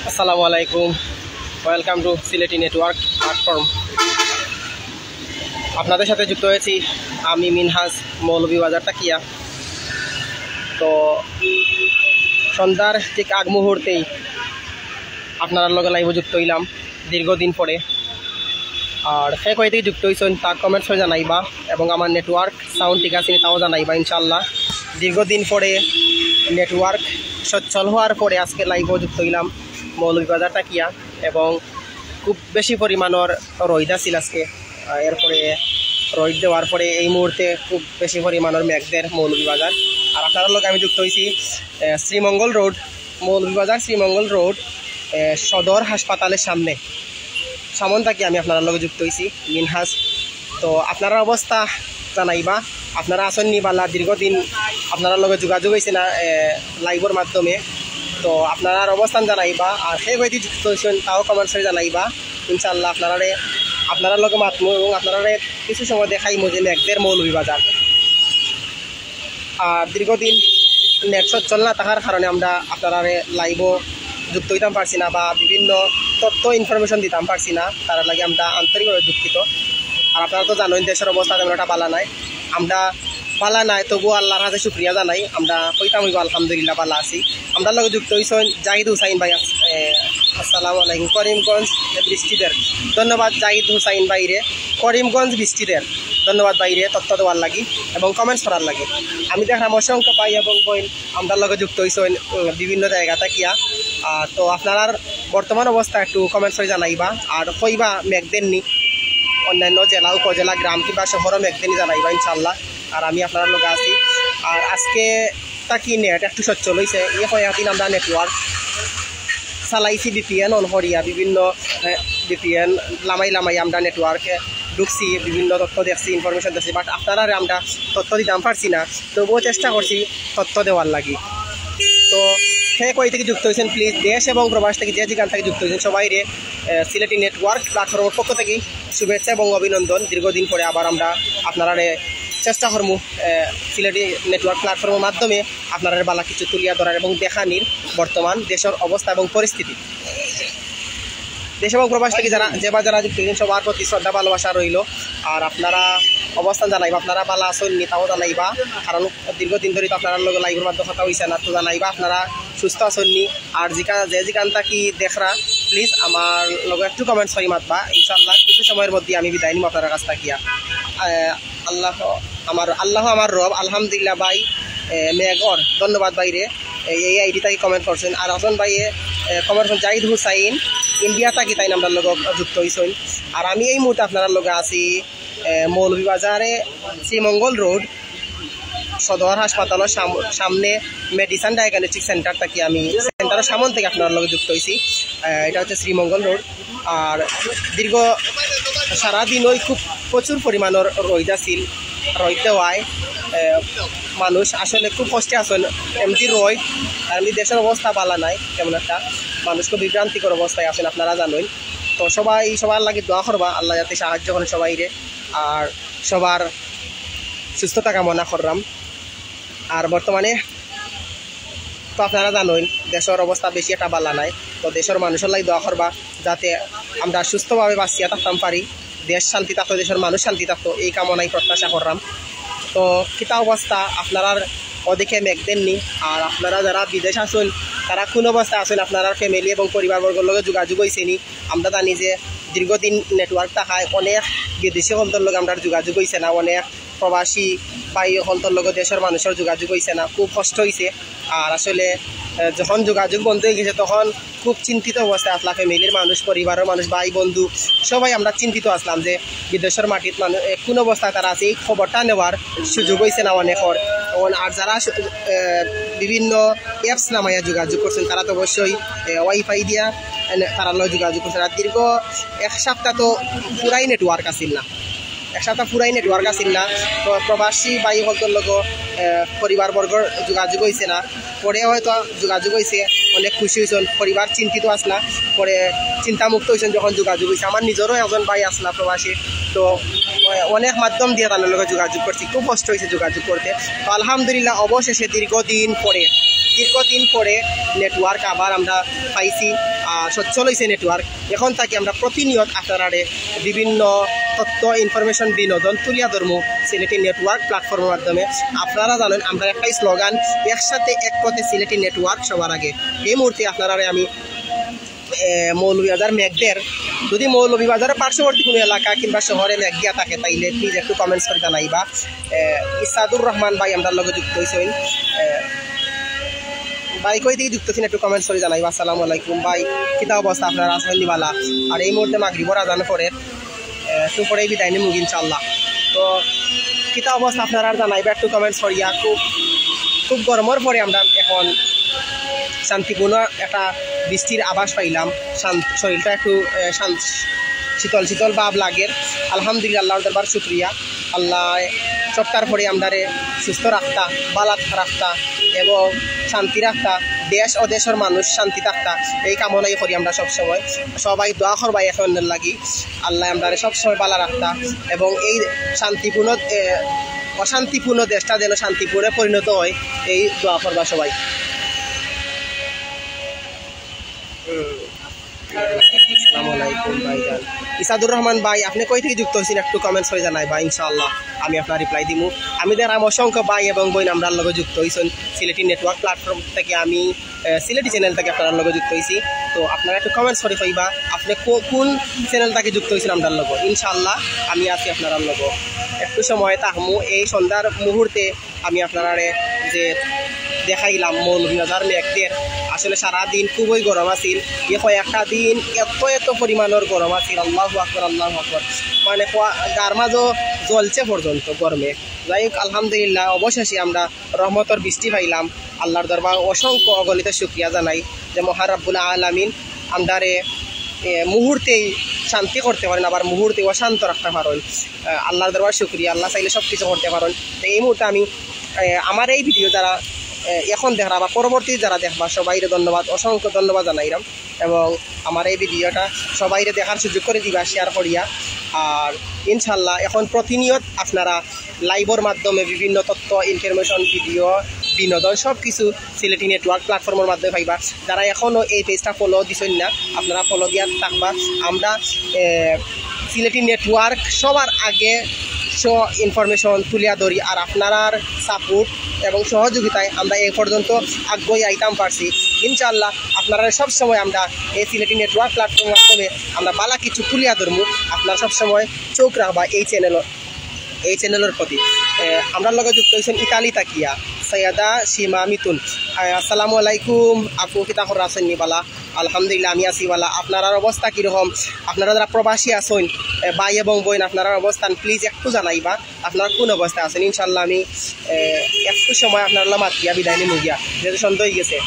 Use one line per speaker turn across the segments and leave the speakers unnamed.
আসসালামু আলাইকুম, welcome to Sylheti network platform. আপনাদের সাথে যুক্ত হয়েছি আমি মিনহাজ, মৌলভীবাজার টাকিয়া। তো সন্ধ্যার ঠিক আগ মুহূর্তেই আপনার লগে লাইভে যুক্ত হইলাম দীর্ঘদিন পরে। আর সে কয় থেকে যুক্ত হয়েছেন তার কমেন্টস হয়ে জানাইবা, এবং আমার নেটওয়ার্ক সাউন্ড ঠিক আছে তাও জানাইবা ইনশাল্লাহ। দীর্ঘদিন পরে নেটওয়ার্ক সচ্ছল হওয়ার পরে আজকে লাইভেও যুক্ত হইলাম মৌলভীবাজার টাকিয়া, এবং খুব বেশি পরিমাণের রোদ আছিল আজকে। এরপরে রোদ দেওয়ার পরে এই মুহূর্তে খুব বেশি পরিমাণের মেঘদের মৌলভীবাজার। আর আপনার লোক আমি যুক্ত হয়েছি শ্রীমঙ্গল রোড, মৌলভীবাজার শ্রীমঙ্গল রোড, সদর হাসপাতালের সামন থাকি আমি আপনার লগে যুক্ত হয়েছি মিনহাজ। তো আপনারা অবস্থা জানাইবা, আপনারা আসেননি বালা, দীর্ঘদিন আপনার লগে যোগাযোগ হয়েছে না লাইভের মাধ্যমে। তো আপনার অবস্থান জানাইবা, আর সেই বইটি যুক্ত হয়েছেন তাও কমেন্টসে জানাইবা ইনশাল্লাহ। আপনারা লগে মাতমু এবং আপনারা কিছু সময় দেখাইমু যে মেঘদের মৌলভীবাজার। আর দীর্ঘদিন নেট সচ্ছল না থাকার কারণে আমরা আপনারা লাইভও যুক্ত হইতাম পারছি না, বা বিভিন্ন তথ্য ইনফরমেশন দিতাম পারছি না, তার লাগে আমরা আন্তরিকভাবে দুঃখিত। আর আপনারা তো জানেন দেশের অবস্থা তেমন একটা বালা নাই, আমরা বালা নাই তবুও আল্লাহর কাছে শুক্রিয়া জানাই, আমরা কইতাম হইব আলহামদুলিল্লাহ বালা আছি। আমরা লগে যুক্ত হয়েছেন জাহিদ হুসাইন ভাই। আসসালামু আলাইকুম। করিমগঞ্জ বৃষ্টিদের ধন্যবাদ জাহিদ হুসাইন বাইরে, করিমগঞ্জ বৃষ্টিদের ধন্যবাদ বাইরে তথ্য দেওয়ার লাগি এবং কমেন্টস করার লাগে। আমি দেখলাম অসংখ্য ভাই এবং বোন আমরা লগে যুক্ত হয়েছেন বিভিন্ন জায়গা থাকিয়া। তো আপনার বর্তমান অবস্থা একটু কমেন্টস করে জানাইবা, আর কইবা মেঘদের নি অন্যান্য জেলা উপজেলা গ্রাম কিংবা শহরও মেঘদের নি জানাইবা ইনশাল্লাহ। আর আমি আপনার লগে আছি। আর আজকে তাকি নেট একটু সচ্ছল হয়েছে, এই কয়েকদিন আমরা নেটওয়ার্ক চালাইছি বিপিএন অন করিয়া, বিভিন্ন বিপিএন লামাই আমরা নেটওয়ার্কে ঢুকছি, বিভিন্ন তথ্য দেখছি, ইনফরমেশন দেখছি, বাট আপনারা আমরা তথ্য দিতাম পারছি না, তবুও চেষ্টা করছি তথ্য দেওয়ার লাগি। তো সে কই থেকে যুক্ত হয়েছেন প্লিজ দেশ এবং প্রবাস থেকে যে যেখান থেকে যুক্ত হয়েছেন সবাই সিলেটি নেটওয়ার্ক প্ল্যাটফর্মের পক্ষ থেকে শুভেচ্ছা এবং অভিনন্দন। দীর্ঘদিন পরে আবার আমরা আপনারা চেষ্টা করবো সিলেটি নেটওয়ার্ক প্ল্যাটফর্মের মাধ্যমে আপনারা বালা কিছু তুলিয়া ধরার এবং দেখানির বর্তমান দেশের অবস্থা এবং পরিস্থিতি। দেশ এবং প্রবাস থেকে যারা যুক্ত হয়েছেন সবার প্রতি শ্রদ্ধা ভালোবাসা রইল। আর আপনারা অবস্থান জানাইবা, আপনারা বালা আসেননি তাও জানাইবা, কারণ দীর্ঘদিন ধরে তো আপনার লোক লাইভের মাধ্যমে কথা হয়েছে না, তো জানাইবা আপনারা সুস্থ আসেননি। আর যেখান থাকি দেখরা প্লিজ আমার লগে একটু কমেন্টস করি মাতবা ইনশাল্লাহ। কিছু সময়ের মধ্যে আমি বিদায় নিব আপনার কাছ থাকিয়া। আল্লাহ আমার রব আলহামদুলিল্লাহ ভাই মেঘর ধন্যবাদ বাইরে এই আইডি তাকে কমেন্ট করছেন। আর হাসান ভাইয়ে কমেন্ট করছেন জাহিদ হুসাইন ইন্ডিয়া থাকি তাই আমরা লগে যুক্ত হয়েছেন। আর আমি এই মুহূর্তে আপনার লগে আছি মৌলভীবাজারে শ্রীমঙ্গল রোড সদর হাসপাতালের সামনে মেডিসিন ডায়াগনস্টিক সেন্টার থাকি, আমি সেন্টারের সামন থেকে আপনার লগে যুক্ত হয়েছি। এটা হচ্ছে শ্রীমঙ্গল রোড। আর দীর্ঘ সারাদিন ওই খুব প্রচুর পরিমাণের রোদ আছিল, রোদ দেওয়ায় মানুষ আসলে খুব কষ্টে আছেন। এমনি রোদ আর এমনি দেশের অবস্থা ভালো নাই, তেমন একটা মানুষ খুব বিভ্রান্তিকর অবস্থায় আছেন আপনারা জানেন। তো সবার লাগে দোয়া করবা, আল্লাহ যাতে সাহায্য করেন সবাইরে, আর সবার সুস্থতা কামনা করলাম। আর বর্তমানে তো আপনারা জানেন দেশের অবস্থা বেশি একটা ভালো নাই, তো দেশের মানুষের লাগে দোয়া করবা যাতে আমরা সুস্থভাবে বাঁচিয়া থাকতাম পারি, দেশ শান্তি থাকতো, দেশের মানুষ শান্তি থাকতো, এই কামনাই প্রত্যাশা করলাম। তো কিতা অবস্থা আপনারা ওদিকে মেঘদের নি, আর আপনারা যারা বিদেশ আসুন তারা কোন অবস্থা আসুন, আপনারা ফ্যামিলি এবং পরিবারবর্গের লগে যোগাযোগ হয়েছে নি। আমরা জানি যে দীর্ঘদিন নেটওয়ার্ক থাকায় অনেক বিদেশি হন্তর লগে আমরা যোগাযোগ হয়েছে না, অনেক প্রবাসী ভাই হন্তর লগে দেশের মানুষের যোগাযোগ হয়েছে না, খুব কষ্ট হয়েছে। আর আসলে যখন যোগাযোগ বন্ধ হয়ে গেছে তখন খুব চিন্তিত অবস্থায় আসলাম, ফ্যামিলির মানুষ, পরিবারের মানুষ, ভাই বন্ধু সবাই আমরা চিন্তিত আসলাম যে বিদেশের মাটির মানুষ কোন অবস্থায় তারা আছে, এই খবরটা নেওয়ার সুযোগ হয়েছে না অনেকর। আর যারা বিভিন্ন অ্যাপস নামাইয়া যোগাযোগ করছেন তারা তো অবশ্যই ওয়াইফাই দিয়া তারা লয় যোগাযোগ করছেন। আর দীর্ঘ এক সপ্তাহ তো পুরাই নেটওয়ার্ক আসিল না, তো প্রবাসী ভাই হলতর লগ পরিবারবর্গর যোগাযোগ হয়েছে না, পরে হয়তো যোগাযোগ হয়েছে, অনেক খুশি হয়েছেন, পরিবার চিন্তিত আসলা, পরে চিন্তামুক্ত হয়েছেন যখন যোগাযোগ হয়েছে। আমার নিজেরও একজন ভাই আসলা প্রবাসী, তো অনেক মাধ্যম দিয়ে তাদের লগে যোগাযোগ করছি, খুব কষ্ট হয়েছে যোগাযোগ করতে। তো আলহামদুলিল্লাহ অবশেষে দীর্ঘদিন পরে দীর্ঘদিন পরে নেটওয়ার্ক আবার আমরা পাইছি, সচ্ছল হয়েছে নেটওয়ার্ক। এখন থাকি আমরা প্রতিনিয়ত আপনারা বিভিন্ন তথ্য ইনফরমেশন বিনোদন তুলিয়া ধর্ম সিলেটি নেটওয়ার্ক প্ল্যাটফর্মের মাধ্যমে। আপনারা জানেন আমরা একটাই স্লোগান, একসাথে এক পথে সিলেটি নেটওয়ার্ক সবার আগে। এই মুহূর্তে আপনারা আমি মৌলভীবাজার মেঘদের, যদি মৌলভীবাজারের পার্শ্ববর্তী কোনো এলাকা কিংবা শহরে মেঘ দিয়া থাকে তাইলে প্লিজ একটু কমেন্টস করে জানাইবা। ইসাদুর রহমান ভাই আমরা লগে যুক্ত হয়েছেন, ভাই কই থেকে যুক্ত ছিলেন একটু কমেন্টস করে জানাইবা। আসসালামু আলাইকুম ভাই, কিতা অবস্থা আপনার আসেন দিবালা? আর এই মুহূর্তে মাগরিবর আজান পরে একটু পরেই বিদায় নিমু ইনশাআল্লাহ। তো কিতা অবস্থা আপনার আর জানাইবা একটু কমেন্টস করিয়া। খুব গরমের পরে আমরা এখন শান্তিপূর্ণ একটা বৃষ্টির আভাস পাইলাম, শরীরটা একটু শীতল শীতল ভাব লাগে। আলহামদুলিল্লাহ, আল্লাহর দরবার শুকরিয়া। আল্লাহ সপ্তাহের পরে আমরারে সুস্থ রাখতা, বালাত রাখতা এবং শান্তি রাখতা, দেশ ও দেশের মানুষ শান্তি থাকতা, এই কামনাই করি আমরা সবসময়। সবাই দোয়া করবা এখন লাগি, আল্লাহ আমরারে সবসময় বালা রাখতা এবং এই শান্তিপূর্ণ অশান্তিপূর্ণ দেশটা যেন শান্তিপূর্ণে পরিণত হয়, এই দোয়া করবা সবাই। আসসালামু আলাইকুম ভাইজান। ইসাদুর রহমান ভাই আপনি কই থেকে যুক্ত হয়েছেন একটু কমেন্টস করে জানাই ভাই, ইনশাআল্লাহ আমি আপনার রিপ্লাই দিব। আমি দেখলাম অসংখ্য ভাই এবং বোন আমরা লগে যুক্ত হয়েছেন সিলেটি নেটওয়ার্ক প্ল্যাটফর্ম থেকে, আমি সিলেটি চ্যানেল থেকে আপনার লগে যুক্ত হয়েছি। তো আপনারা একটু কমেন্টস করে পাইবা আপনি কোন চ্যানেল থেকে যুক্ত হয়েছেন আপনার লগে, ইনশাআল্লাহ আমি আছি আপনার লগে। একটু সময় তাহমু এই সন্ধ্যার মুহূর্তে আমি আপনারা যে দেখাইলাম মৌলভীবাজার মেঘদের, আসলে সারাদিন খুবই গরম আছিল। কয়েকটা দিন এত পরিমাণের গরম আছিল, আল্লাহু আকবার আল্লাহু আকবার, মানে গার মাঝও জ্বলছে পর্যন্ত গরমে। যাই হোক আলহামদুলিল্লাহ, অবশেষে আমরা রহমতের বৃষ্টি পাইলাম। আল্লাহর দরবার অসংখ্য অগণিত শুকরিয়া জানাই যে মহান রব্বুল আলামিন আমদারে মুহূর্তেই শান্তি করতে পারেন, আবার মুহূর্তে অশান্ত রাখতে পারেন। আল্লাহর দরবার শুকরিয়া, আল্লাহ চাইলে সব কিছু করতে পারেন। তো এই মুহূর্তে আমি আমার এই ভিডিও যারা এখন দেখরা বা পরবর্তী যারা দেখবা সবাইরে ধন্যবাদ, অসংখ্য ধন্যবাদ জানাইলাম এবং আমার এই ভিডিওটা সবাইরে দেখার সুযোগ করে দিবা, শেয়ার করিয়া। আর ইনশাল্লাহ এখন প্রতিনিয়ত আপনারা লাইভের মাধ্যমে বিভিন্ন তথ্য ইনফরমেশন ভিডিও বিনোদন সব কিছু সিলেটি নেটওয়ার্ক প্ল্যাটফর্মের মাধ্যমে পাইবা। যারা এখনও এই পেজটা ফলো দিছেন না আপনারা ফলো দিয়া থাকবা। আমরা সিলেটি নেটওয়ার্ক সবার আগে ইনফরমেশন তুলিয়া ধরি, আর আপনার সাপোর্ট এবং সহযোগিতায় আমরা এই পর্যন্ত আগ্রহী আইতাম পারছি। ইনশাআল্লাহ আপনারা সবসময় আমরা এই সিলেটি নেটওয়ার্ক প্ল্যাটফর্মের মাধ্যমে আমরা বালা কিছু তুলিয়া ধরবো। আপনারা সবসময় চোখ রাখবা এই চ্যানেলের প্রতি। আমরা লগে যুক্ত হয়েছেন ইতালি তাকিয়া সৈয়দা সীমা মিতুন। আসসালামু আলাইকুম আপু, কিতা খবর আছেন নিবালা? আলহামদুলিল্লাহ আমি আছি বালা। আপনার অবস্থা কীরকম? আপনারা যারা প্রবাসী আছেন ভাই এবং বোন, আপনার অবস্থান প্লিজ একটু জানাইবা, আপনার কোন অবস্থায় আছেন। ইনশাল্লাহ আমি একটু সময় আপনার মাতিয়া বিদায় নিয়ে মুগিয়া, যেহেতু সন্ধ্যা হয়ে গেছে।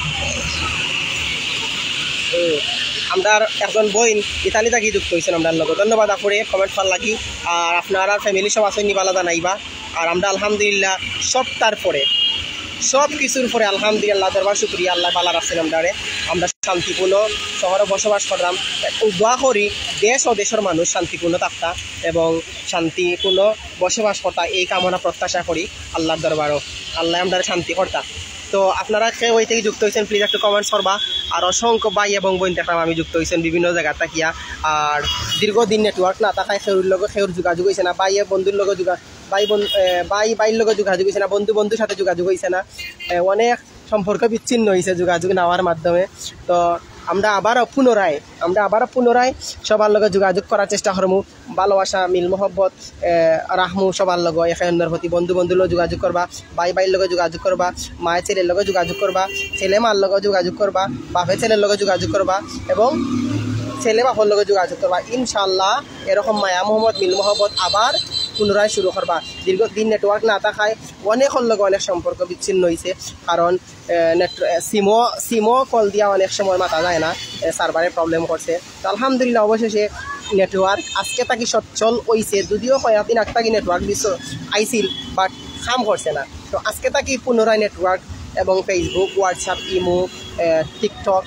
আমরা একজন বোন ইতালি থাকি যুক্ত হয়েছেন আপনার লোক, ধন্যবাদ আপুরে কমেন্ট করার লাগি। আর আপনারা ফ্যামিলি সব আছেন নিবালা জানাইবা। আর আমরা আলহামদুলিল্লাহ সপ্তাহের পরে সব কিছুর পরে আলহামদুলিল্লাহ দরবার শুকরিয়া, আল্লাহ বালা রাখছেন আমরা শান্তিপূর্ণ শহরে বসবাস করলাম। দোয়া করি দেশ ও দেশের মানুষ শান্তিপূর্ণ থাকতা এবং শান্তিপূর্ণ বসবাস করতা, এই কামনা প্রত্যাশা করি আল্লাহর দরবারও, আল্লাহ আমরা শান্তি করতা। তো আপনারা কেউ ওই থেকে যুক্ত হয়েছেন প্লিজ একটু কমেন্টস করবা। আর অসংখ্য ভাই এবং বোন দেখলাম আমি যুক্ত হয়েছেন বিভিন্ন জায়গা থাকিয়া। আর দীর্ঘদিন নেটওয়ার্ক না থাকায় সেউর লগে সেউর যোগাযোগ হয়েছে না, ভাই বন্ধুর লগে বাইর লগে যোগাযোগ হয়েছে না, বন্ধুর সাথে যোগাযোগ হয়েছে না, অনেক সম্পর্ক বিচ্ছিন্ন হয়েছে যোগাযোগ নেওয়ার মাধ্যমে। তো আমরা আবারও পুনরায় সবার লগে যোগাযোগ করার চেষ্টা করবো। ভালোবাসা মিল মহব্বত রাহমু সবার লগে এখানের প্রতি, বন্ধুর লগে যোগাযোগ করবা, ভাইয়ের লগে যোগাযোগ করবা, মায়ের ছেলের লগে যোগাযোগ করবা, ছেলে মার লগে যোগাযোগ করবা, বাপের ছেলের লগে যোগাযোগ করবা এবং ছেলে বাপর লগে যোগাযোগ করবা। ইনশাল্লাহ এরকম মায়া মোহাম্মদ মিল মহব্বত আবার পুনরায় শুরু করবা। দীর্ঘদিন নেটওয়ার্ক না থাকায় অনেকের লগে অনেক সম্পর্ক বিচ্ছিন্ন হয়েছে, কারণ সিমও কল দিয়া অনেক সময় মাথা যায় না, সার্ভারে প্রবলেম করছে। তো আলহামদুলিল্লাহ অবশেষে নেটওয়ার্ক আজকে তাকি সচ্ছল হয়েছে, যদিও কয়েকদিন আগ তাকি নেটওয়ার্ক আইছিল বাট কাম করছে না। তো আজকে তাকি পুনরায় নেটওয়ার্ক এবং ফেসবুক, হোয়াটসঅ্যাপ, ইমো, টিকটক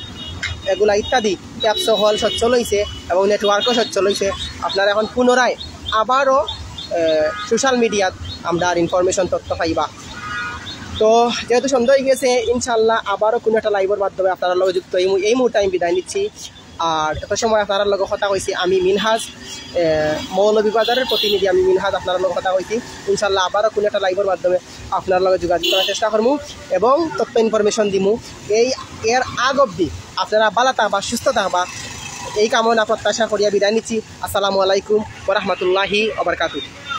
এগুলা ইত্যাদি অ্যাপস হল সচ্ছল হয়েছে এবং নেটওয়ার্কও সচ্ছল হয়েছে। আপনারা এখন পুনরায় আবারও সোশ্যাল মিডিয়াত আমরা ইনফরমেশন তথ্য পাইবা। তো যেহেতু সন্ধ্যা হয়ে গেছে, ইনশাল্লাহ আবারও কোনো একটা লাইভের মাধ্যমে আপনার লগে যুক্ত এই মুহূর্তে আমি বিদায় নিচ্ছি। আর এত সময় আপনার লগে কথা কইছি আমি মিনহাজ, মৌলভীবাজারের প্রতিনিধি আমি মিনহাজ, আপনার লগে কথা কইছি। ইনশাল্লাহ আবারও কোনো একটা লাইভের মাধ্যমে আপনার লগে যোগাযোগ করার চেষ্টা করবো এবং তথ্য ইনফরমেশন দিমু। এর আগ অবধি আপনারা ভালো থাকবা, সুস্থ থাকবা, এই কামনা প্রত্যাশা করিয়া বিদায় নিচ্ছি। আসসালামু আলাইকুম ওয়া রাহমাতুল্লাহি ওয়া বারাকাতুহু।